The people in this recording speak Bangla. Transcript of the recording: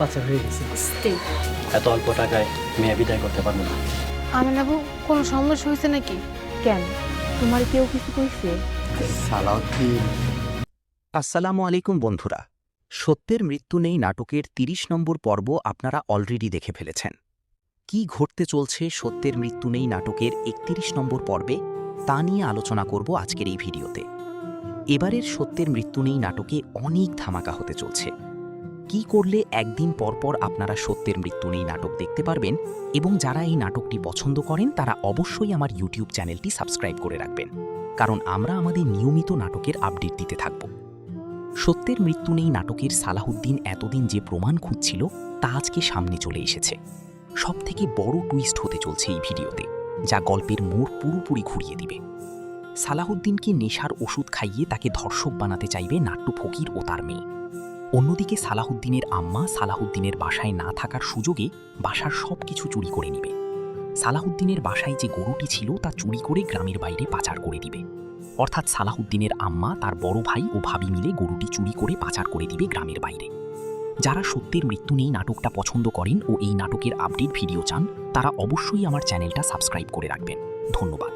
বাচ্চা হয়ে গেছে। আস্তে। এত অল্প টাকায় মেয়ে বিদায় করতে পারবো না। আমিন আবু কোনো সমস্যা হয়েছে নাকি? কেন, তোমার কেউ কিছু কইছে? সালাউদ্দিন। আসসালামু আলাইকুম বন্ধুরা। সত্যের মৃত্যু নেই নাটকের ৩০ নম্বর পর্ব আপনারা অলরেডি দেখে ফেলেছেন। কি ঘটতে চলছে সত্যের মৃত্যু নেই নাটকের ৩১ নম্বর পর্বে তা নিয়ে আলোচনা করব আজকের এই ভিডিওতে। এবারের সত্যের মৃত্যু নেই নাটকে অনেক ধামাকা হতে চলছে। কি করলে একদিন পরপর আপনারা সত্যের মৃত্যু নেই নাটক দেখতে পারবেন এবং যারা এই নাটকটি পছন্দ করেন তারা অবশ্যই আমার ইউটিউব চ্যানেলটি সাবস্ক্রাইব করে রাখবেন, কারণ আমরা আমাদের নিয়মিত নাটকের আপডেট দিতে থাকব। সত্যের মৃত্যু নেই নাটকের সালাহুদ্দিন এতদিন যে প্রমাণ খুঁজছিল তা আজকে সামনে চলে এসেছে। সবথেকে বড় টুইস্ট হতে চলছে এই ভিডিওতে, যা গল্পের মোড় পুরোপুরি ঘুরিয়ে দিবে। সালাহুদ্দিনকে নেশার ওষুধ খাইয়ে তাকে ধর্ষক বানাতে চাইবে নাট্য ফকির ও তার মেয়ে। অন্যদিকে সালাহুদ্দিনের আম্মা সালাহুদ্দিনের বাসায় না থাকার সুযোগে বাসার সবকিছু চুরি করে নিবে। সালাহুদ্দিনের বাসায় যে গরুটি ছিল তা চুরি করে গ্রামের বাইরে পাচার করে দিবে। অর্থাৎ সালাহুদ্দিনের আম্মা তার বড় ভাই ও ভাবি মিলে গরুটি চুরি করে পাচার করে দিবে গ্রামের বাইরে। যারা সত্যের মৃত্যু নেই নাটকটা পছন্দ করেন ও এই নাটকের আপডেট ভিডিও চান তারা অবশ্যই আমার চ্যানেলটা সাবস্ক্রাইব করে রাখবেন। ধন্যবাদ।